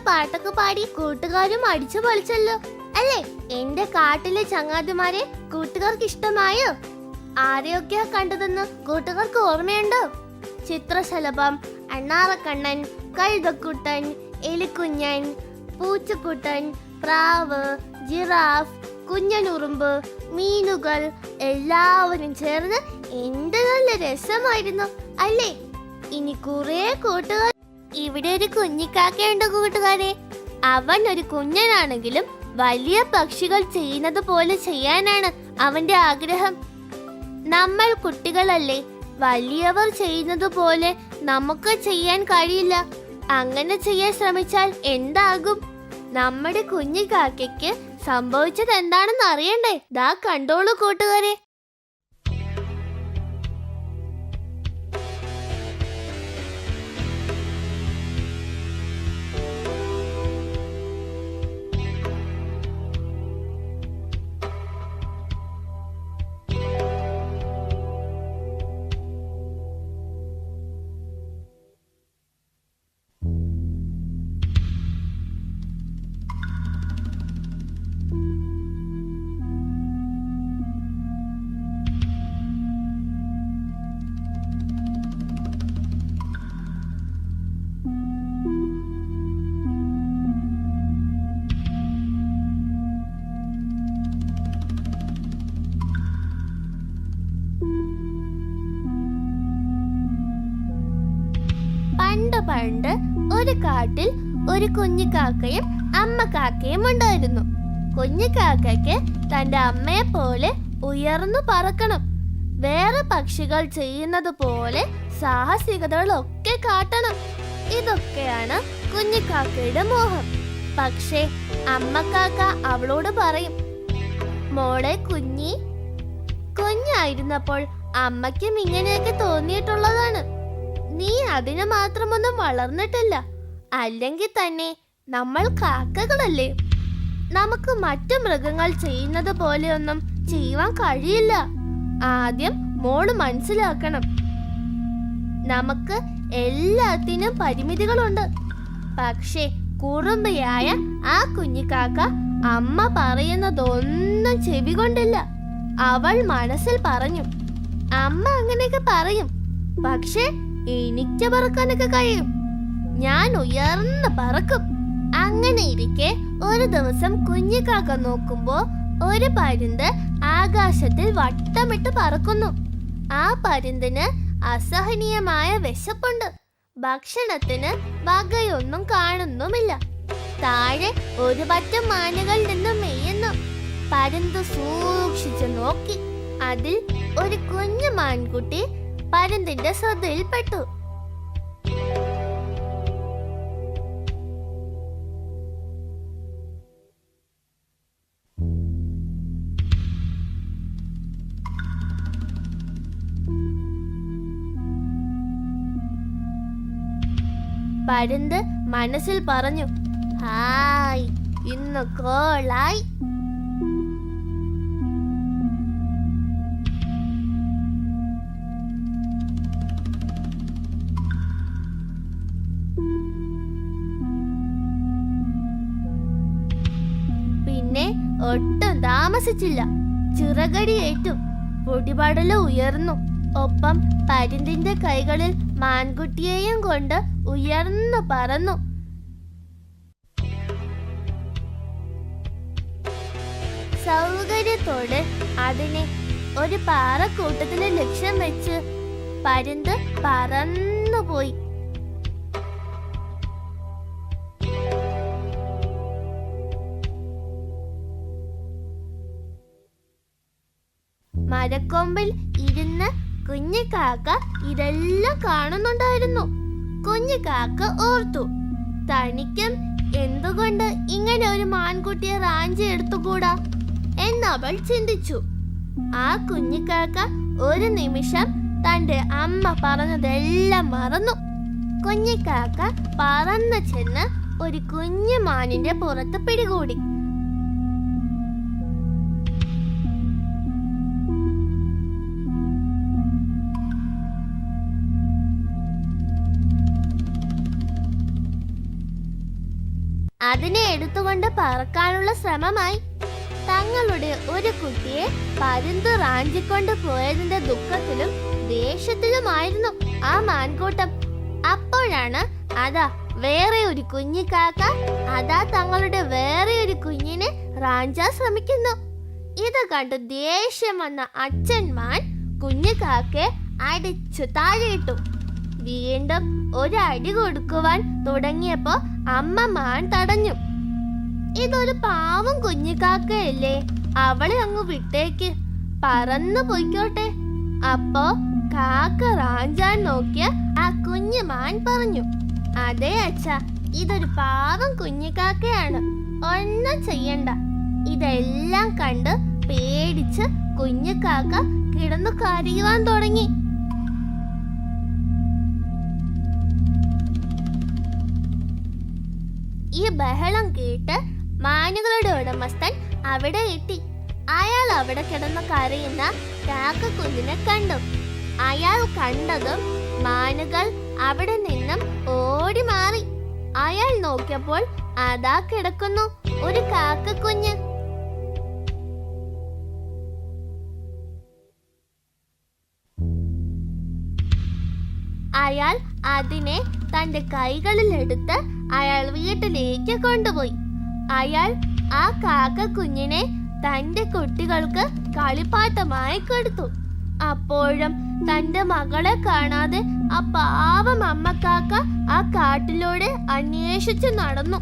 പാട്ടൊക്കെ പാടി കൂട്ടുകാരും അടിച്ചു പൊളിച്ചല്ലോ അല്ലേ? എന്റെ കാട്ടിലെ ചങ്ങാതിമാരെ കൂട്ടുകാർക്ക് ഇഷ്ടമായോ? ആരെയൊക്കെയാ കണ്ടതെന്ന് കൂട്ടുകാർക്ക് ഓർമ്മയുണ്ടോ? ചിത്രശലഭം, അണ്ണാറക്കണ്ണൻ, കഴുതക്കുട്ടൻ, എലിക്കുഞ്ഞൻ, പൂച്ചക്കുട്ടൻ, പ്രാവ്, ജിറാഫ്, കുഞ്ഞനുറുമ്പ്, മീനുകൾ എല്ലാവരും ചേർന്ന് എന്ത് നല്ല രസമായിരുന്നു അല്ലേ? ഇനി കുറെ കൂട്ടുകാർ. ഇവിടെ ഒരു കുഞ്ഞിക്കാക്കയുണ്ട് കൂട്ടുകാരെ. അവൻ ഒരു കുഞ്ഞനാണെങ്കിലും വലിയ പക്ഷികൾ ചെയ്യുന്നത് പോലെ ചെയ്യാനാണ് അവന്റെ ആഗ്രഹം. നമ്മൾ കുട്ടികളല്ലേ, വലിയവർ ചെയ്യുന്നത് പോലെ നമുക്ക് ചെയ്യാൻ കഴിയില്ല. അങ്ങനെ ചെയ്യാൻ ശ്രമിച്ചാൽ എന്താകും? നമ്മുടെ കുഞ്ഞിക്കാക്കയ്ക്ക് സംഭവിച്ചത് എന്താണെന്ന് അറിയണ്ടേ? ദാ കണ്ടോളൂ കൂട്ടുകാരെ. പണ്ട് ഒരു കാട്ടിൽ ഒരു കുഞ്ഞിക്കാക്കയും അമ്മ കാക്കയും ഉണ്ടായിരുന്നു. കുഞ്ഞിക്കാക്കയ്ക്ക് തന്റെ അമ്മയെ പോലെ ഉയർന്നു പറക്കണം, വേറെ പക്ഷികൾ ചെയ്യുന്നത് പോലെ സാഹസികതകളൊക്കെ കാട്ടണം. ഇതൊക്കെയാണ് കുഞ്ഞിക്കാക്കയുടെ മോഹം. പക്ഷേ അമ്മക്കാക്ക അവളോട് പറയും, മോളെ കുഞ്ഞായിരുന്നപ്പോൾ അമ്മയ്ക്കും ഇങ്ങനെയൊക്കെ തോന്നിയിട്ടുള്ളതാണ്. നീ അതിന് മാത്രമൊന്നും വളർന്നിട്ടില്ല. അല്ലെങ്കിൽ തന്നെ നമ്മൾ കാക്കകളല്ലേ, നമുക്ക് മറ്റു മൃഗങ്ങൾ ചെയ്യുന്നത് പോലെയൊന്നും ചെയ്യുവാൻ കഴിയില്ല. ആദ്യം മോള് മനസ്സിലാക്കണം, നമുക്ക് എല്ലാത്തിനും പരിമിതികളുണ്ട്. പക്ഷേ കുറുമ്പയായ ആ കുഞ്ഞിക്കാക്ക അമ്മ പറയുന്നതൊന്നും ചെവി കൊണ്ടില്ല. അവൾ മനസ്സിൽ പറഞ്ഞു, അമ്മ അങ്ങനെയൊക്കെ പറയും, പക്ഷേ എനിക്ക് പറക്കാനൊക്കെ കഴിയും, ഞാൻ ഉയർന്ന് പറക്കും. അങ്ങനെ ഇരിക്കെ ഒരു ദിവസം കുഞ്ഞിക്കാക്ക നോക്കുമ്പോ ഒരു പരുന്ത് ആകാശത്തിൽ വട്ടമിട്ട് പറക്കുന്നു. ആ പരുന്തിന് അസഹനീയമായ വിശപ്പുണ്ട്. ഭക്ഷണത്തിന് വകയൊന്നും കാണുന്നുമില്ല. താഴെ ഒരു പറ്റം മാനുകൾ നിന്നും മെയ്യുന്നു. പരുന്ത് സൂക്ഷിച്ചു നോക്കി. അതിൽ ഒരു കുഞ്ഞു മാൻകുട്ടി പരുന്തിന്റെ ശ്രദ്ധയിൽപ്പെട്ടു. പരുന്ത് മനസ്സിൽ പറഞ്ഞു, ഹായ്, ഇന്ന് കോളായി. പിന്നെ ഒട്ടും താമസിച്ചില്ല, ചിറകടിയേറ്റു. പൊടിപടല ഉയർന്നു. ഒപ്പം പരുന്തിന്റെ കൈകളിൽ മാൻകുട്ടിയെയും കൊണ്ട് ഉയർന്നു പറന്നു. സൗകര്യത്തോടെ അതിനെ ഒരു പാറക്കൂട്ടത്തിലെ ലക്ഷ്യം വെച്ച് പരുന്ത് പറന്നുപോയി. മരക്കൊമ്പിൽ ഇരുന്ന് കുഞ്ഞിക്കാക്ക ഇതെല്ലാം കാണുന്നുണ്ടായിരുന്നു. കുഞ്ഞിക്കാക്ക ഓർത്തു, തനിക്കും എന്തുകൊണ്ട് ഇങ്ങനെ ഒരു മാൻകുട്ടിയെ റാഞ്ചി എടുത്തുകൂടാ എന്നവൾ ചിന്തിച്ചു. ആ കുഞ്ഞിക്കാക്ക ഒരു നിമിഷം തന്റെ അമ്മ പറഞ്ഞതെല്ലാം മറന്നു. കുഞ്ഞിക്കാക്ക പറന്നു ചെന്ന് ഒരു കുഞ്ഞു മാനിന്റെ പുറത്ത് പിടികൂടി. അതിനെ എടുത്തുകൊണ്ട് പറക്കാനുള്ള ശ്രമമായി. തങ്ങളുടെ ഒരു കുട്ടിയെ പരുന്ത് റാഞ്ചിക്കൊണ്ട് പോയതിന്റെ ദുഃഖത്തിലും ദേഷ്യത്തിലുമായിരുന്നു ആ മാൻകൂട്ടം. അപ്പോഴാണ് അതാ വേറെ ഒരു കുഞ്ഞിക്കാക്ക അതാ തങ്ങളുടെ വേറെ ഒരു കുഞ്ഞിനെ റാഞ്ചാൻ ശ്രമിക്കുന്നു. ഇത് കണ്ട് ദേഷ്യം വന്ന അച്ഛൻ മാൻ കുഞ്ഞിക്കാക്കയെ അടിച്ചു താഴെയിട്ടു. വീണ്ടും ഒരടി കൊടുക്കുവാൻ തുടങ്ങിയപ്പോ അമ്മ മാൻ തടഞ്ഞു. ഇതൊരു പാവം കുഞ്ഞിക്കാക്കയല്ലേ, അവളെ അങ്ങ് വിട്ടേക്ക്, പറന്നു പൊയ്ക്കോട്ടെ. അപ്പോ കാക്ക റാഞ്ചാൻ നോക്കിയ ആ കുഞ്ഞു മാൻ പറഞ്ഞു, അതെ അച്ഛാ, ഇതൊരു പാവം കുഞ്ഞിക്കാക്കയാണ്, ഒന്നും ചെയ്യണ്ട. ഇതെല്ലാം കണ്ട് പേടിച്ച് കുഞ്ഞിക്കാക്ക കിടന്നു കരയുവാൻ തുടങ്ങി. ഈ ബഹളം കേട്ട് മാനുകളുടെ ഉടമസ്ഥൻ അവിടെ എത്തി. അയാൾ അവിടെ കിടന്ന് കരയുന്ന കാക്കക്കുഞ്ഞിനെ കണ്ടു. അയാൾ കണ്ടതും മാനുകൾ അവിടെ നിന്നും ഓടി മാറി. അയാൾ നോക്കിയപ്പോൾ അതാ കിടക്കുന്നു ഒരു കാക്കക്കുഞ്ഞ്. അയാൾ അതിനെ തന്റെ കൈകളിലെടുത്ത് അയാൾ വീട്ടിലേക്ക് കൊണ്ടുപോയി. അയാൾ ആ കാക്കക്കുഞ്ഞിനെ തന്റെ കുട്ടികൾക്ക് കളിപ്പാട്ടമായി കൊടുത്തു. അപ്പോഴും തന്റെ മകളെ കാണാതെ ആ പാവം അമ്മക്കാക്ക ആ കാട്ടിലൂടെ അന്വേഷിച്ചു നടന്നു.